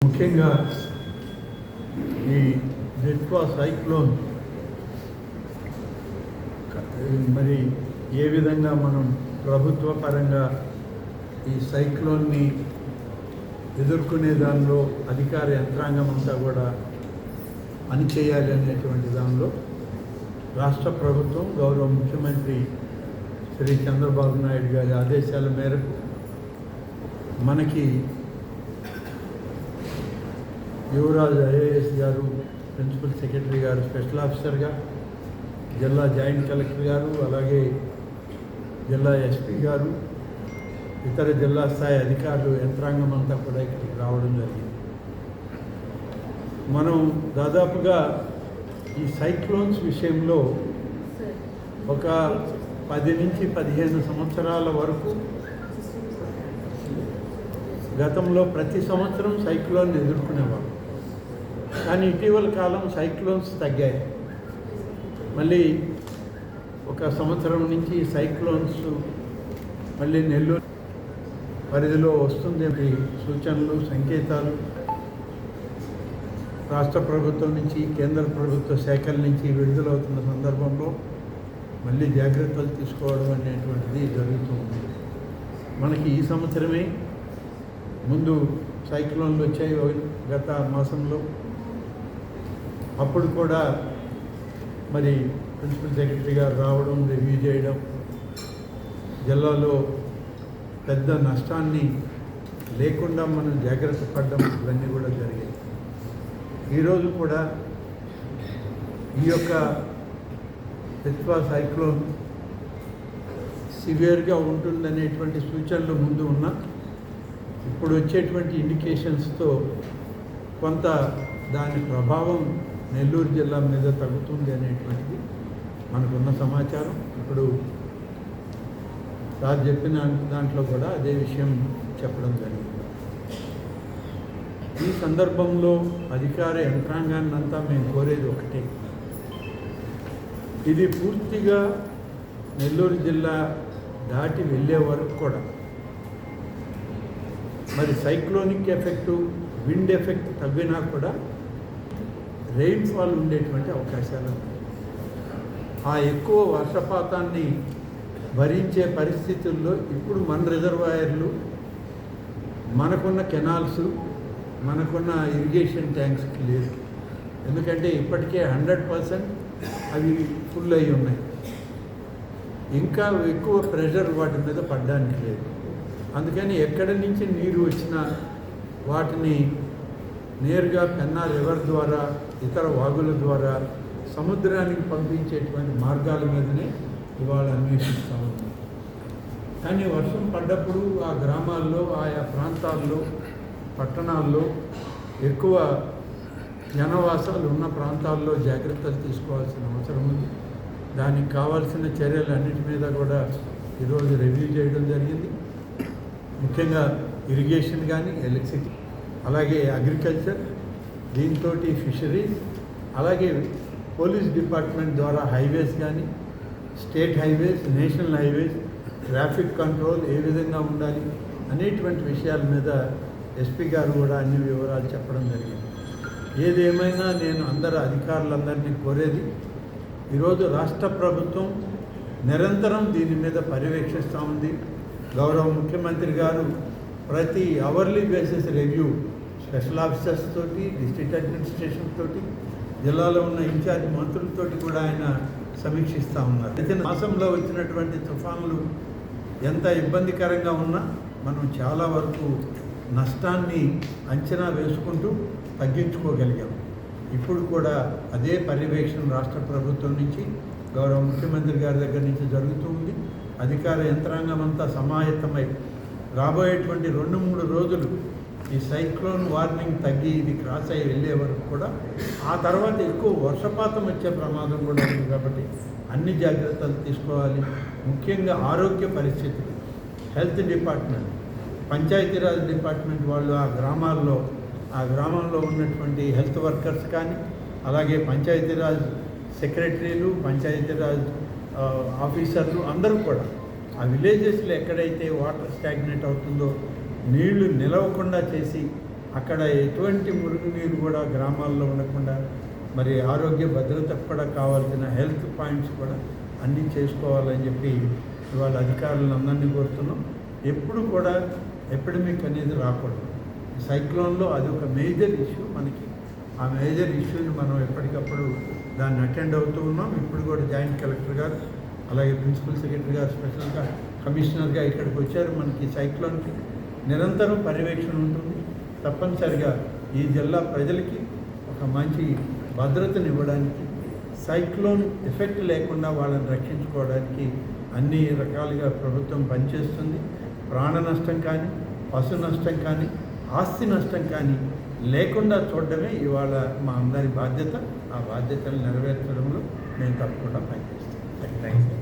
ముఖ్యంగా ఈ దిత్వా సైక్లోన్ మరి ఏ విధంగా మనం ప్రభుత్వ పరంగా ఈ సైక్లోన్ని ఎదుర్కొనే దానిలో అధికార యంత్రాంగం అంతా కూడా పనిచేయాలి అనేటువంటి దానిలో రాష్ట్ర ప్రభుత్వం గౌరవ ముఖ్యమంత్రి శ్రీ చంద్రబాబు నాయుడు గారి ఆదేశాల మేరకు మనకి యువరాజ్ ఐఏఎస్ గారు, ప్రిన్సిపల్ సెక్రటరీ గారు, స్పెషల్ ఆఫీసర్గా, జిల్లా జాయింట్ కలెక్టర్ గారు, అలాగే జిల్లా ఎస్పీ గారు, ఇతర జిల్లా స్థాయి అధికారులు, యంత్రాంగం అంతా కూడా ఇక్కడికి రావడం జరిగింది. మనం దాదాపుగా ఈ సైక్లోన్స్ విషయంలో ఒక 10 నుంచి 15 సంవత్సరాల వరకు గతంలో ప్రతి సంవత్సరం సైక్లోన్ ఎదుర్కొనేవాళ్ళు. కానీ ఇటీవల కాలం సైక్లోన్స్ తగ్గాయి. మళ్ళీ ఒక సంవత్సరం నుంచి సైక్లోన్స్ మళ్ళీ నెల్లూరు పరిధిలో వస్తుంది సూచనలు, సంకేతాలు రాష్ట్ర ప్రభుత్వం నుంచి, కేంద్ర ప్రభుత్వ శాఖల నుంచి విడుదలవుతున్న సందర్భంలో మళ్ళీ జాగ్రత్తలు తీసుకోవడం అనేటువంటిది జరుగుతుంది. మనకి ఈ సంవత్సరమే ముందు సైక్లోన్లు వచ్చాయి గత మాసంలో. అప్పుడు కూడా మరి ప్రిన్సిపల్ సెక్రటరీ గారు రావడం, రివ్యూ చేయడం, జిల్లాలో పెద్ద నష్టాన్ని లేకుండా మనం జాగ్రత్త పడడం, ఇవన్నీ కూడా జరిగాయి. ఈరోజు కూడా ఈ యొక్క దిత్వా సైక్లోన్ సివియర్గా ఉంటుందనేటువంటి సూచనలు ముందు ఉన్నా ఇప్పుడు వచ్చేటువంటి ఇండికేషన్స్తో కొంత దాని ప్రభావం నెల్లూరు జిల్లా మీద తగ్గుతుంది అనేటువంటిది మనకున్న సమాచారం. ఇప్పుడు సార్ చెప్పిన దాంట్లో కూడా అదే విషయం చెప్పడం జరిగింది. ఈ సందర్భంలో అధికార యంత్రాంగాన్ని అంతా మేము కోరేది ఒకటే, ఇది పూర్తిగా నెల్లూరు జిల్లా దాటి వెళ్ళే వరకు కూడా మరి సైక్లోనిక్ ఎఫెక్టు, విండ్ ఎఫెక్ట్ తగ్గినా కూడా రెయిన్ఫాల్ ఉండేటువంటి అవకాశాలు ఉన్నాయి. ఆ ఎక్కువ వర్షపాతాన్ని భరించే పరిస్థితుల్లో ఇప్పుడు మన రిజర్వాయర్లు, మనకున్న కెనాల్స్, మనకున్న ఇరిగేషన్ ట్యాంక్స్కి లేదు. ఎందుకంటే ఇప్పటికే 100% అవి ఫుల్ అయి ఉన్నాయి. ఇంకా ఎక్కువ ప్రెషర్ వాటి మీద పడడానికి లేదు. అందుకని ఎక్కడి నుంచి నీరు వచ్చినా వాటిని నేరుగా పెన్నా రివర్ ద్వారా, ఇతర వాగుల ద్వారా సముద్రానికి పంపించేటువంటి మార్గాల మీదనే ఇవాళ అన్వేషిస్తూ ఉన్నాం. కానీ వర్షం పడ్డప్పుడు ఆ గ్రామాల్లో, ఆయా ప్రాంతాల్లో, పట్టణాల్లో, ఎక్కువ జనవాసాలు ఉన్న ప్రాంతాల్లో జాగ్రత్తలు తీసుకోవాల్సిన అవసరం ఉంది. దానికి కావాల్సిన చర్యలు అన్నిటి మీద కూడా ఈరోజు రివ్యూ చేయడం జరిగింది. ముఖ్యంగా ఇరిగేషన్ కానీ, ఎలక్ట్రిసిటీ, అలాగే అగ్రికల్చర్, దీంతో ఫిషరీస్, అలాగే పోలీస్ డిపార్ట్మెంట్ ద్వారా హైవేస్ కానీ, state highways, national highways, traffic control A విధంగా ఉండాలి అనేటువంటి విషయాల మీద ఎస్పీ గారు కూడా అన్ని వివరాలు చెప్పడం జరిగింది. ఏదేమైనా నేను అధికారులందరినీ కోరేది, ఈరోజు రాష్ట్ర ప్రభుత్వం నిరంతరం దీని మీద పర్యవేక్షిస్తూ ఉంది. గౌరవ ముఖ్యమంత్రి గారు ప్రతి hourly basis review special officers తోటి, డిస్ట్రిక్ట్ అడ్మినిస్ట్రేషన్ తోటి, జిల్లాలో ఉన్న ఇన్ఛార్జ్ మంత్రులతోటి కూడా ఆయన సమీక్షిస్తూ ఉన్నారు. అయితే మాసంలో వచ్చినటువంటి తుఫానులు ఎంత ఇబ్బందికరంగా ఉన్నా మనం చాలా వరకు నష్టాన్ని అంచనా వేసుకుంటూ తగ్గించుకోగలిగాం. ఇప్పుడు కూడా అదే పర్యవేక్షణ రాష్ట్ర ప్రభుత్వం నుంచి, గౌరవ ముఖ్యమంత్రి గారి దగ్గర నుంచి జరుగుతూ ఉంది. అధికార యంత్రాంగం అంతా సమాయత్తమై రాబోయేటువంటి 2-3 రోజులు ఈ సైక్లోన్ వార్నింగ్ తగ్గి ఇది క్రాస్ అయ్యి వెళ్ళే వరకు కూడా, ఆ తర్వాత ఎక్కువ వర్షపాతం వచ్చే ప్రమాదం కూడా ఉంది. కాబట్టి అన్ని జాగ్రత్తలు తీసుకోవాలి. ముఖ్యంగా ఆరోగ్య పరిస్థితులు, హెల్త్ డిపార్ట్మెంట్, పంచాయతీరాజ్ డిపార్ట్మెంట్ వాళ్ళు ఆ గ్రామంలో ఉన్నటువంటి హెల్త్ వర్కర్స్ కానీ, అలాగే పంచాయతీరాజ్ సెక్రటరీలు, పంచాయతీరాజ్ ఆఫీసర్లు అందరూ కూడా ఆ విలేజెస్లో ఎక్కడైతే వాటర్ స్టాగ్నేట్ అవుతుందో నీళ్లు నిలవకుండా చేసి అక్కడ ఎటువంటి మురుగునీరు కూడా గ్రామాల్లో ఉండకుండా మరి ఆరోగ్య భద్రతకు కూడా కావాల్సిన హెల్త్ పాయింట్స్ కూడా అన్నీ చేసుకోవాలని చెప్పి ఇవాళ అధికారులను అందరినీ కోరుతున్నాం. ఎప్పుడు కూడా ఎపిడమిక్ అనేది రాకూడదు. సైక్లోన్లో అది ఒక మేజర్ ఇష్యూ మనకి. ఆ మేజర్ ఇష్యూని మనం ఎప్పటికప్పుడు దాన్ని అటెండ్ అవుతూ ఉన్నాం. ఇప్పుడు కూడా జాయింట్ కలెక్టర్ గారు అలాగే ప్రిన్సిపల్ సెక్రటరీ గారు స్పెషల్గా కమిషనర్గా ఇక్కడికి వచ్చారు. మనకి సైక్లోన్కి నిరంతరం పర్యవేక్షణ ఉంటుంది. తప్పనిసరిగా ఈ జిల్లా ప్రజలకి ఒక మంచి భద్రతను ఇవ్వడానికి, సైక్లోన్ ఎఫెక్ట్ లేకుండా వాళ్ళని రక్షించుకోవడానికి అన్ని రకాలుగా ప్రభుత్వం పనిచేస్తుంది. ప్రాణ నష్టం కానీ, పశు నష్టం కానీ, ఆస్తి నష్టం కానీ లేకుండా చూడడమే ఇవాళ మా అందరి బాధ్యత. ఆ బాధ్యతలు నెరవేర్చడంలో మేము తప్పకుండా పనిచేస్తాం. Thank you.